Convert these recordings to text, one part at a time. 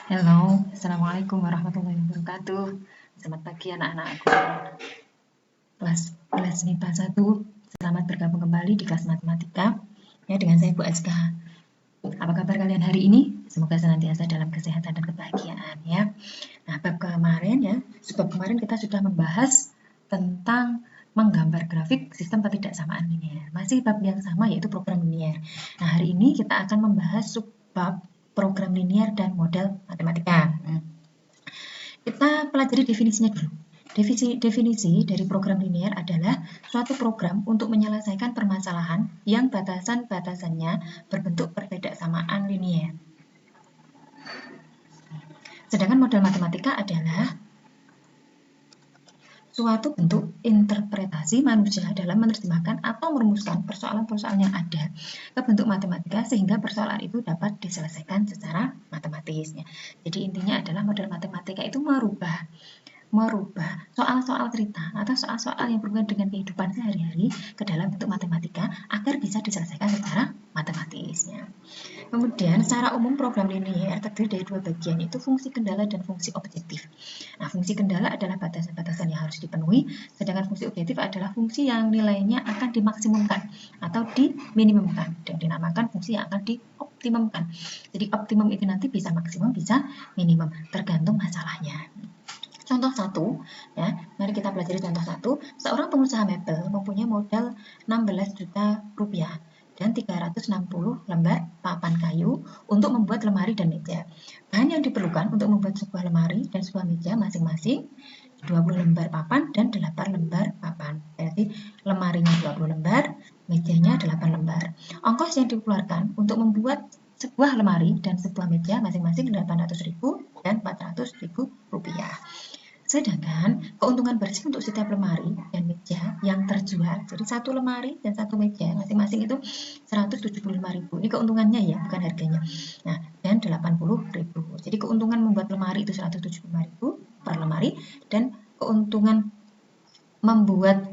Halo, Assalamualaikum warahmatullahi wabarakatuh. Selamat pagi anak-anakku. Kelas MIPA 1, selamat bergabung kembali di kelas matematika. Ya, dengan saya Bu Azka. Apa kabar kalian hari ini? Semoga senantiasa dalam kesehatan dan kebahagiaan ya. Nah, bab kemarin kita sudah membahas tentang menggambar grafik sistem ketidaksamaan linear. Masih bab yang sama yaitu program linear. Nah, hari ini kita akan membahas subbab program linear dan model matematika. Kita pelajari definisinya dulu. Definisi dari program linear adalah suatu program untuk menyelesaikan permasalahan yang batasan-batasannya berbentuk perbedaan linear. Sedangkan model matematika adalah suatu bentuk interpretasi manusia dalam menerjemahkan atau merumuskan persoalan-persoalan yang ada ke bentuk matematika sehingga persoalan itu dapat diselesaikan secara matematis. Jadi intinya adalah model matematika itu merubah soal-soal cerita atau soal-soal yang berhubungan dengan kehidupan sehari-hari ke dalam bentuk matematika agar bisa diselesaikan secara matematisnya. Kemudian secara umum program linear terdiri dari dua bagian, itu fungsi kendala dan fungsi objektif. Nah, fungsi kendala adalah batasan-batasan yang harus dipenuhi, sedangkan fungsi objektif adalah fungsi yang nilainya akan dimaksimumkan atau diminimumkan dan dinamakan fungsi yang akan dioptimumkan. Jadi optimum itu nanti bisa maksimum, bisa minimum, tergantung masalahnya. Contoh 1, ya, mari kita pelajari contoh 1. Seorang pengusaha mebel mempunyai modal 16 juta rupiah dan 360 lembar papan kayu untuk membuat lemari dan meja. Bahan yang diperlukan untuk membuat sebuah lemari dan sebuah meja masing-masing 20 lembar papan dan 8 lembar papan. Berarti lemarinya 20 lembar, mejanya 8 lembar. Ongkos yang dikeluarkan untuk membuat sebuah lemari dan sebuah meja masing-masing 800.000 dan 400.000 rupiah. Sedangkan keuntungan bersih untuk setiap lemari dan meja yang terjual, jadi satu lemari dan satu meja masing-masing itu 175.000. Ini keuntungannya ya, bukan harganya. Nah, dan 80.000. Jadi keuntungan membuat lemari itu 175.000 per lemari dan keuntungan membuat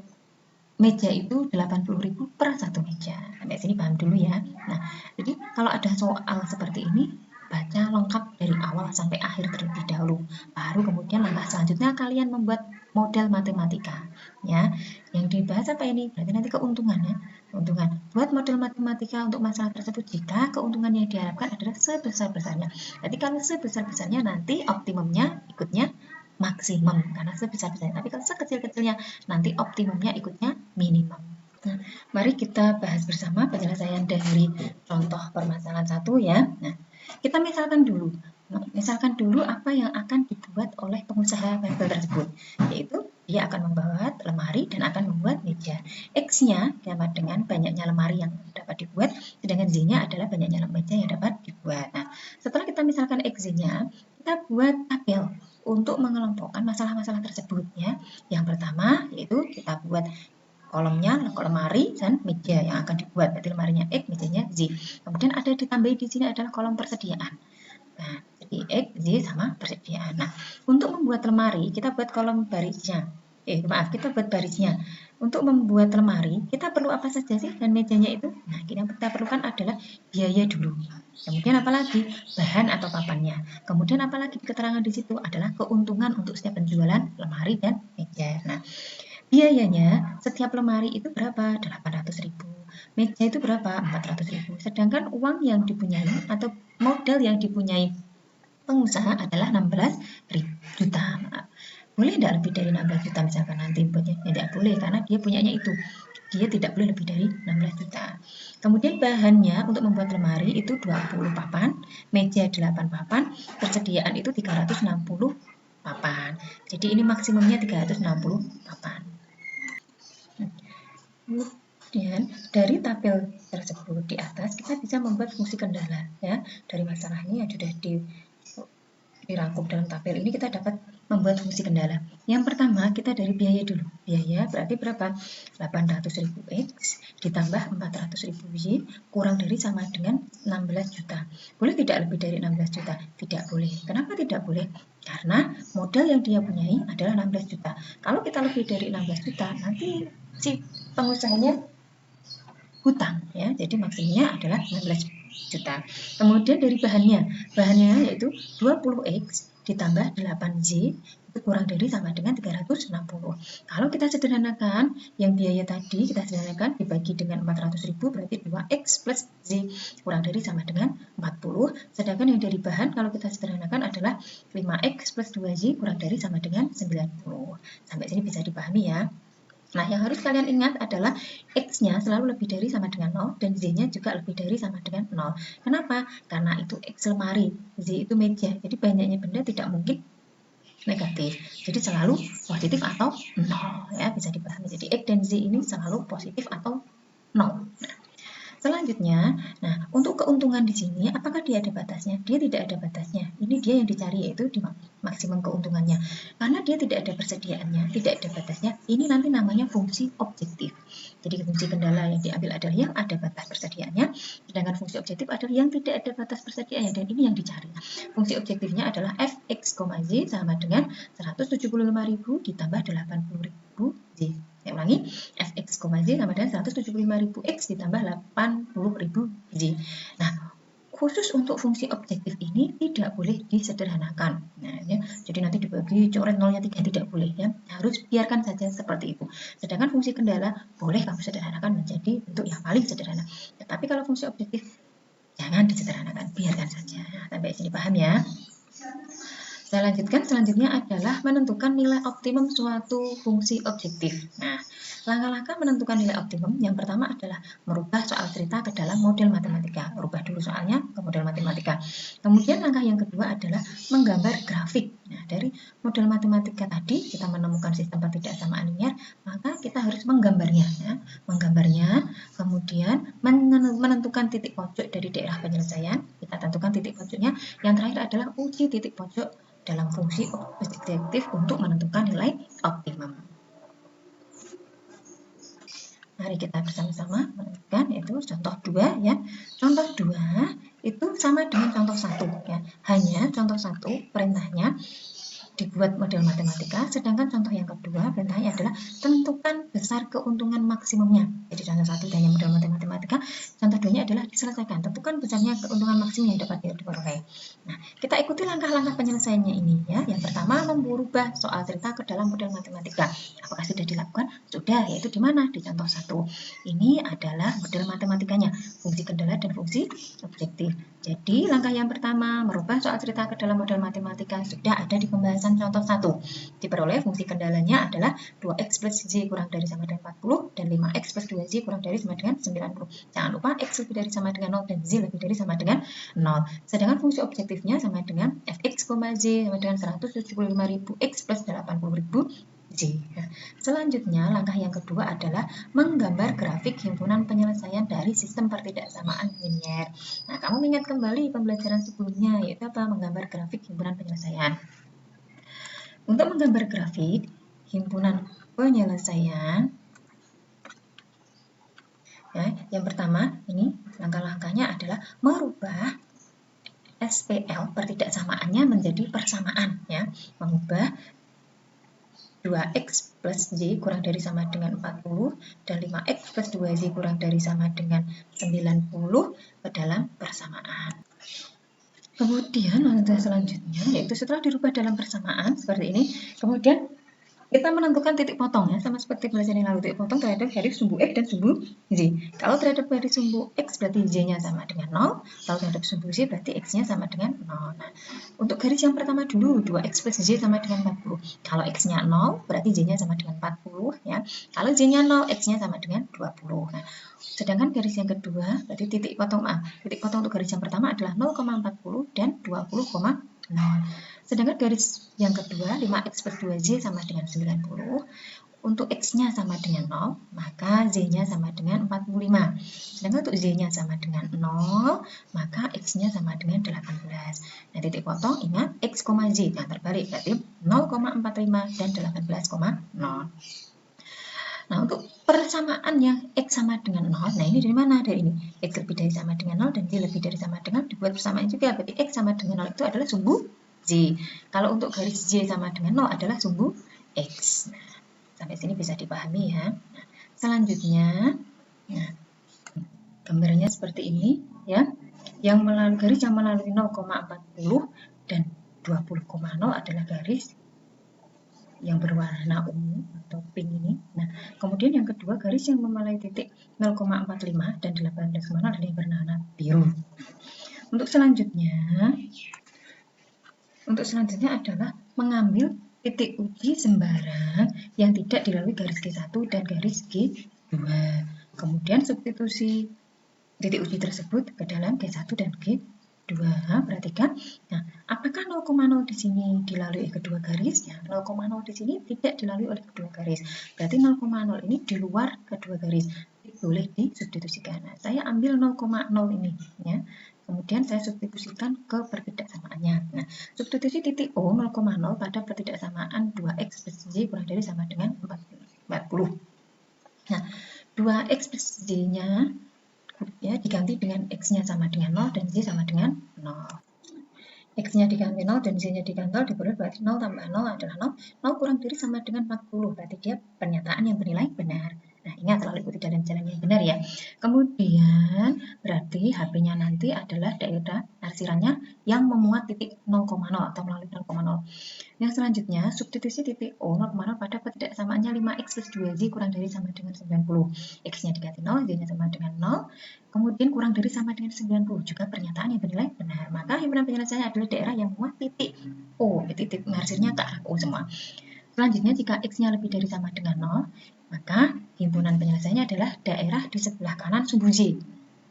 meja itu 80.000 per satu meja. Sampai sini paham dulu ya. Nah, jadi kalau ada soal seperti ini, baca lengkap dari awal sampai akhir terlebih dahulu. Baru kemudian langkah selanjutnya kalian membuat model matematika. Ya, yang dibahas apa ini? Berarti nanti keuntungannya. Keuntungan. Buat model matematika untuk masalah tersebut jika keuntungan yang diharapkan adalah sebesar-besarnya. Jadi kalau sebesar-besarnya nanti optimumnya ikutnya maksimum karena sebesar-besarnya. Tapi kalau sekecil-kecilnya nanti optimumnya ikutnya minimum. Nah, mari kita bahas bersama penyelesaian dari contoh permasalahan 1 ya. Nah, kita misalkan dulu apa yang akan dibuat oleh pengusaha mebel tersebut, yaitu dia akan membuat lemari dan akan membuat meja. X-nya sama dengan banyaknya lemari yang dapat dibuat, sedangkan Z-nya adalah banyaknya meja yang dapat dibuat. Nah, setelah kita misalkan X-nya, kita buat tabel untuk mengelompokkan masalah-masalah tersebut ya. Yang pertama yaitu kita buat kolomnya lemari dan meja yang akan dibuat, berarti lemarinya X, mejanya Z. Kemudian ada ditambahi di sini adalah kolom persediaan. Nah, jadi X, Z sama persediaan. Nah, untuk membuat lemari kita buat kolom barisnya. Kita buat barisnya. Untuk membuat lemari kita perlu apa saja sih dan mejanya itu? Nah, yang kita perlukan adalah biaya dulu. Kemudian apalagi? Bahan atau papannya. Kemudian apalagi keterangan di situ adalah keuntungan untuk setiap penjualan lemari dan meja. Nah, biayanya setiap lemari itu berapa? 800.000. Meja itu berapa? 400.000. Sedangkan uang yang dipunyai atau modal yang dipunyai pengusaha adalah 16 juta. Boleh tidak lebih dari 16 juta misalkan nanti buatnya? Ya, tidak boleh karena dia punyanya itu. Dia tidak boleh lebih dari 16 juta. Kemudian bahannya untuk membuat lemari itu 20 papan, meja 8 papan, persediaan itu 360 papan. Jadi ini maksimumnya 360 papan. Kemudian dari tabel tersebut di atas kita bisa membuat fungsi kendala ya. Dari masalah ini yang sudah dirangkum dalam tabel ini kita dapat membuat fungsi kendala. Yang pertama kita dari biaya dulu. Biaya berarti berapa? 800.000 X ditambah 400.000 Y kurang dari sama dengan 16 juta. Boleh tidak lebih dari 16 juta? Tidak boleh. Kenapa tidak boleh? Karena modal yang dia punyai adalah 16 juta. Kalau kita lebih dari 16 juta, nanti si pengusahanya hutang ya. Jadi maksimumnya adalah 16 juta. Kemudian dari bahannya yaitu 20X ditambah 8Z itu kurang dari sama dengan 360. Kalau kita sederhanakan, yang biaya tadi kita sederhanakan dibagi dengan 400.000 berarti 2X plus Z kurang dari sama dengan 40. Sedangkan yang dari bahan kalau kita sederhanakan adalah 5X plus 2Z kurang dari sama dengan 90. Sampai sini bisa dipahami ya. Nah, yang harus kalian ingat adalah X-nya selalu lebih dari sama dengan 0 dan Z-nya juga lebih dari sama dengan 0. Kenapa? Karena itu X lemari, Z itu meja. Jadi banyaknya benda tidak mungkin negatif. Jadi selalu positif atau 0 ya, bisa dipahami. Jadi X dan Z ini selalu positif atau 0. Nah, selanjutnya, untuk keuntungan di sini, apakah dia ada batasnya? Dia tidak ada batasnya. Ini dia yang dicari, yaitu di maksimum keuntungannya. Karena dia tidak ada persediaannya, tidak ada batasnya, ini nanti namanya fungsi objektif. Jadi fungsi kendala yang diambil adalah yang ada batas persediaannya, sedangkan fungsi objektif adalah yang tidak ada batas persediaannya, dan ini yang dicari. Fungsi objektifnya adalah fx, z sama dengan 175.000 ditambah 80.000 z. Saya ulangi, fx, z sama dengan 175.000 x ditambah 80.000 z. Nah, khusus untuk fungsi objektif ini tidak boleh disederhanakan. Nah, ya, jadi nanti dibagi coret nolnya 3 tidak boleh ya. Harus biarkan saja seperti itu. Sedangkan fungsi kendala boleh kamu sederhanakan menjadi bentuk yang paling sederhana. Tetapi kalau fungsi objektif jangan disederhanakan, biarkan saja. Sampai sini paham ya? Saya lanjutkan, selanjutnya adalah menentukan nilai optimum suatu fungsi objektif. Nah, langkah-langkah menentukan nilai optimum yang pertama adalah merubah soal cerita ke dalam model matematika. Rubah dulu soalnya ke model matematika. Kemudian langkah yang kedua adalah menggambar grafik. Nah, dari model matematika tadi kita menemukan sistem pertidaksamaan linear, maka kita harus menggambarnya. Ya. Menggambarnya, kemudian menentukan titik pojok dari daerah penyelesaian. Kita tentukan titik pojoknya. Yang terakhir adalah uji titik pojok dalam fungsi objektif untuk menentukan nilai optimum. Mari kita bersama-sama menentukan, yaitu contoh 2 ya. Contoh 2 itu sama dengan contoh 1 ya. Hanya contoh 1 perintahnya dibuat model matematika, sedangkan contoh yang kedua perintahnya adalah tentukan besar keuntungan maksimumnya. Jadi contoh 1 hanya model matematika, contoh 2-nya adalah diselesaikan, tentukan besarnya keuntungan maksimum yang dapat diperoleh. Nah, kita ikuti langkah-langkah penyelesaiannya ini ya. Yang pertama, merubah soal cerita ke dalam model matematika. Apakah sudah dilakukan? Sudah, yaitu di mana? Di contoh 1. Ini adalah model matematikanya, fungsi kendala dan fungsi objektif. Jadi, langkah yang pertama, merubah soal cerita ke dalam model matematika sudah ada di pembahasan contoh 1. Diperoleh fungsi kendalanya adalah 2x plus z kurang dari sama dengan 40 dan 5x plus 2z kurang dari sama dengan 90. Jangan lupa x lebih dari sama dengan 0 dan z lebih dari sama dengan 0. Sedangkan fungsi objektifnya sama dengan fx, z sama dengan 175.000 x plus 80.000 Z. Nah, selanjutnya langkah yang kedua adalah menggambar grafik himpunan penyelesaian dari sistem pertidaksamaan linear. Nah, kamu ingat kembali pembelajaran sebelumnya, yaitu apa? Menggambar grafik himpunan penyelesaian. Untuk menggambar grafik himpunan penyelesaian, ya, yang pertama ini langkah-langkahnya adalah merubah SPL pertidaksamaannya menjadi persamaan, ya, mengubah 2x plus z kurang dari sama dengan 40 dan 5x plus 2z kurang dari sama dengan 90 ke dalam persamaan. Kemudian langkah selanjutnya yaitu setelah dirubah dalam persamaan seperti ini, kemudian kita menentukan titik potong ya, sama seperti pelajaran yang lalu, titik potong terhadap garis sumbu X dan sumbu Z. Kalau terhadap garis sumbu X berarti Z-nya sama dengan 0, kalau terhadap sumbu Z berarti X-nya sama dengan 0. Nah, untuk garis yang pertama dulu, 2X plus Z sama dengan 40. Kalau X-nya 0, berarti Z-nya sama dengan 40 ya. Kalau Z-nya 0, X-nya sama dengan 20. Nah, sedangkan garis yang kedua, berarti titik potong untuk garis yang pertama adalah 0,40 dan 20,0. Sedangkan garis yang kedua 5x plus 2z sama dengan 90. Untuk x-nya sama dengan 0, maka z-nya sama dengan 45. Sedangkan untuk z-nya sama dengan 0, maka x-nya sama dengan 18. Nah, titik potong ingat x, z, yang terbalik berarti 0,45 dan 18,0. Nah, untuk persamaan yang x sama dengan 0, nah ini dari mana? Dari ini, x lebih dari sama dengan 0 dan z lebih dari sama dengan, dibuat persamaan juga, berarti x sama dengan 0 itu adalah sumbu Z. Kalau untuk garis Z sama dengan 0 adalah sumbu X. Nah, sampai sini bisa dipahami ya. Nah, selanjutnya, nah, gambarnya seperti ini ya. Garis yang melalui 0,40 dan 20,0 adalah garis yang berwarna ungu atau pink ini. Nah, kemudian yang kedua garis yang memalai titik 0,45 dan 18,0 adalah yang berwarna biru. Untuk selanjutnya adalah mengambil titik uji sembarang yang tidak dilalui garis G1 dan garis G2. Kemudian substitusi titik uji tersebut ke dalam G1 dan G2. Perhatikan. Nah, apakah 0,0 di sini dilalui kedua garis? Ya, 0,0 di sini tidak dilalui oleh kedua garis. Berarti 0,0 ini di luar kedua garis. Boleh disubstitusikan. Nah, saya ambil 0,0 ini ya. Kemudian saya substitusikan ke pertidaksamaannya. Nah, substitusi titik O 0,0 pada pertidaksamaan 2x plus y kurang dari sama dengan 40. Nah, 2x plus y-nya ya diganti dengan x-nya sama dengan 0 dan y sama dengan 0. X-nya diganti 0 dan y-nya diganti 0 diperoleh berarti 0 tambah 0 adalah 0. 0 kurang dari sama dengan 40. Berarti dia pernyataan yang bernilai benar. Nah, ingat selalu ikuti jalan-jalan yang benar ya. Kemudian berarti HP-nya nanti adalah daerah arsirannya yang memuat titik 0,0 atau melalui 0,0. Yang selanjutnya, substitusi titik O 0,0 pada pertidaksamaannya 5x plus 2y kurang dari sama dengan 90. X-nya diganti 0, y-nya sama dengan 0. Kemudian kurang dari sama dengan 90. Juga pernyataan yang bernilai benar. Maka himpunan penyelesaiannya adalah daerah yang memuat titik O. Titik arsirnya ke arah O semua. Selanjutnya, jika X-nya lebih dari sama dengan 0, maka himpunan penyelesaiannya adalah daerah di sebelah kanan sumbu Y.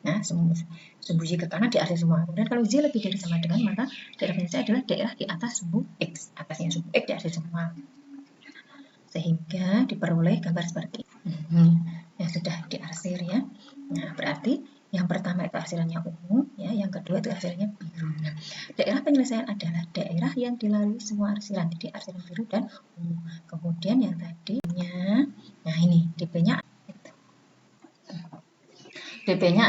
Nah, sumbu Y ke kanan di arsir semua. Kemudian kalau Y lebih dari sama dengan, maka daerah penyelesaian adalah daerah di atas sumbu X. Atasnya sumbu X di arsir semua. Sehingga diperoleh gambar seperti ini. Yang sudah diarsir ya. Nah, berarti yang pertama itu arsirannya ungu, ya, yang kedua itu arsirannya biru. Nah, daerah penyelesaian adalah daerah yang dilalui semua arsiran, jadi arsiran biru dan ungu. Kemudian yang tadinya, nah ini DP-nya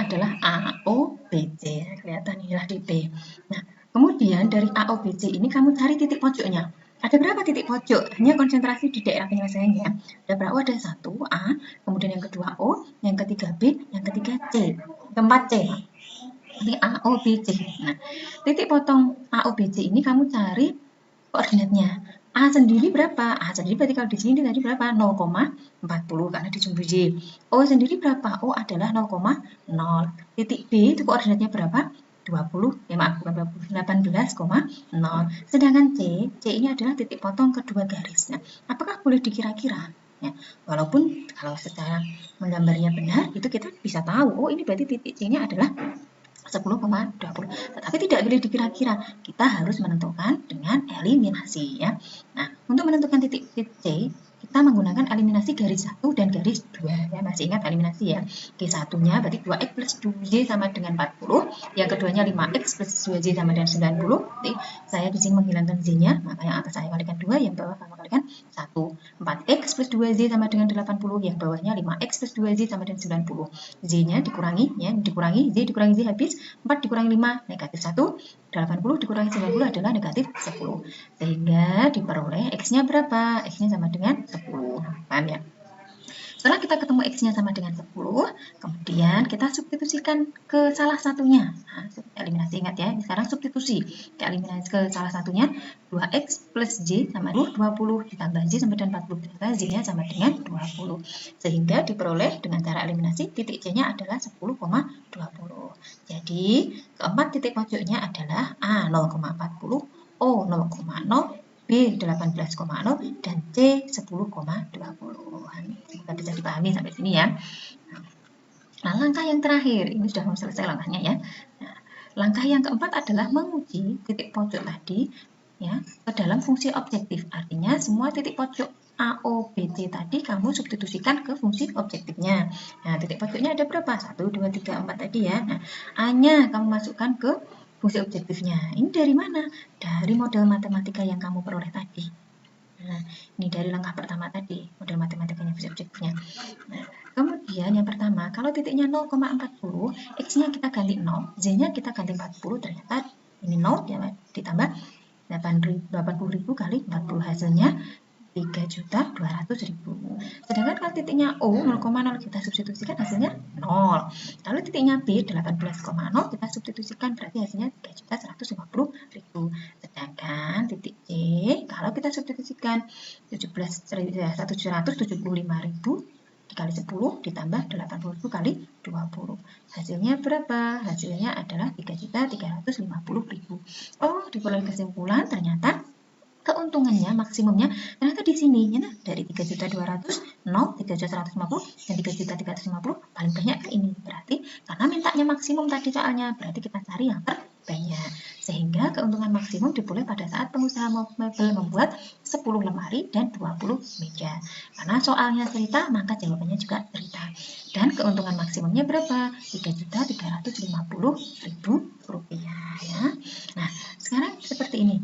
adalah AOBC. Kelihatan inilah DP. Nah, kemudian dari AOBC ini kamu cari titik pojoknya. Ada berapa titik pojok? Hanya konsentrasi di daerah penyelesaiannya. Ada berapa? Ada 1 A, kemudian yang kedua O, yang ketiga B, yang ketiga C, keempat C. Ini AOBC. Nah, titik potong AOBC ini kamu cari koordinatnya. A sendiri berapa? A sendiri berarti kalau di sini tadi berapa? 0,40 karena di sumbu Y. O sendiri berapa? O adalah 0,0. Titik B itu koordinatnya berapa? 20, ya maaf bukan 20, 18,0. Sedangkan C ini adalah titik potong kedua garis. Nah, apakah boleh dikira-kira? Ya, walaupun kalau secara menggambarnya benar, itu kita bisa tahu, oh ini berarti titik C-nya adalah 10,20. Tetapi tidak boleh dikira-kira. Kita harus menentukan dengan eliminasi ya. Nah, untuk menentukan titik C, kita menggunakan eliminasi garis 1 dan garis 2 ya. Masih ingat eliminasi ya. G1-nya berarti 2x plus 2y sama dengan 40. Yang keduanya 5x plus 2y sama dengan 90. Jadi saya di sini menghilangkan z-nya, maka yang atas saya kalikan 2, yang bawah saya kalikan 1. 4x plus 2z sama dengan 80, yang bawahnya 5x plus 2z sama dengan 90. Z-nya dikurangi ya, z dikurangi z habis 4 dikurangi 5 negatif 1, 80 dikurangi 90 adalah negatif 10. Sehingga diperoleh X-nya berapa? X-nya sama dengan 10. Paham ya? Setelah kita ketemu X-nya sama dengan 10, kemudian kita substitusikan ke salah satunya. Nah, eliminasi, ingat ya, sekarang substitusi. Kita eliminasi ke salah satunya, 2X plus Y sama 20 ditambah Y sama dengan 40, ditambah Z-nya sama dengan 20. Sehingga diperoleh dengan cara eliminasi, titik C-nya adalah 10,20. Jadi, keempat titik pojoknya adalah A 0,40, O 0,0, B 18,0 dan C 10,20. Semoga bisa dipahami sampai sini ya. Nah, langkah yang terakhir, ini sudah mau selesai langkahnya ya. Nah, langkah yang keempat adalah menguji titik pojok tadi ya ke dalam fungsi objektif. Artinya semua titik pojok A, O, B, C tadi kamu substitusikan ke fungsi objektifnya. Nah, titik pojoknya ada berapa? 1, 2, 3, 4 tadi ya. Nah, A-nya kamu masukkan ke fungsi objektifnya. Ini dari mana? Dari model matematika yang kamu peroleh tadi. Nah, ini dari langkah pertama tadi, model matematikanya fungsi objektifnya. Nah, kemudian yang pertama, kalau titiknya 0,40, X-nya kita ganti 0, Z-nya kita ganti 40, ternyata ini 0 ya, ditambah 80.000 kali 40 hasilnya 3.200.000. Sedangkan kalau titiknya O 0,0 kita substitusikan hasilnya 0. Lalu titiknya B 18,0 kita substitusikan berarti hasilnya 3.150.000. Sedangkan titik C kalau kita substitusikan 1.775.000 dikali 10 ditambah 80.000 kali 20. Hasilnya berapa? Hasilnya adalah 3.350.000. Oh, diperoleh kesimpulan ternyata keuntungannya maksimumnya ternyata di sini ya, dari 3.200.000, 0, 3.150 dan 3.350 paling banyak ke ini. Berarti karena mintanya maksimum tadi soalnya, berarti kita cari yang terbanyak. Sehingga keuntungan maksimum diperoleh pada saat pengusaha mebel membuat 10 lemari dan 20 meja. Karena soalnya cerita, maka jawabannya juga cerita. Dan keuntungan maksimumnya berapa? 3.350.000 rupiah ya. Nah, sekarang seperti ini.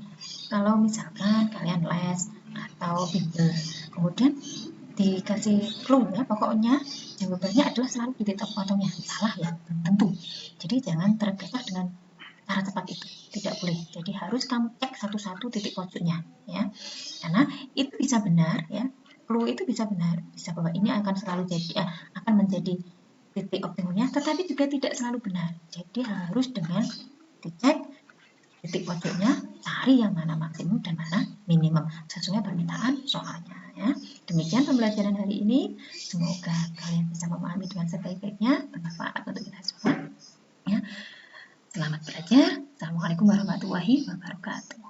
Kalau misalkan kalian les atau bimbel, kemudian dikasih clue ya, pokoknya jawabannya adalah selalu di titik potongnya. Salah ya, tentu. Jadi jangan tergesa dengan cara cepat itu, tidak boleh. Jadi harus kamu cek satu-satu titik pojoknya ya. Karena itu bisa benar ya. Clue itu bisa benar, bisa bahwa ini akan selalu jadi akan menjadi titik optimumnya, tetapi juga tidak selalu benar. Jadi harus dengan dicek titik pojoknya, cari yang mana maksimum dan mana minimum sesuai permintaan soalnya ya. Demikian pembelajaran hari ini, semoga kalian bisa memahami dengan sebaik-baiknya, bermanfaat untuk kita semua ya. Selamat belajar. Assalamualaikum warahmatullahi wabarakatuh.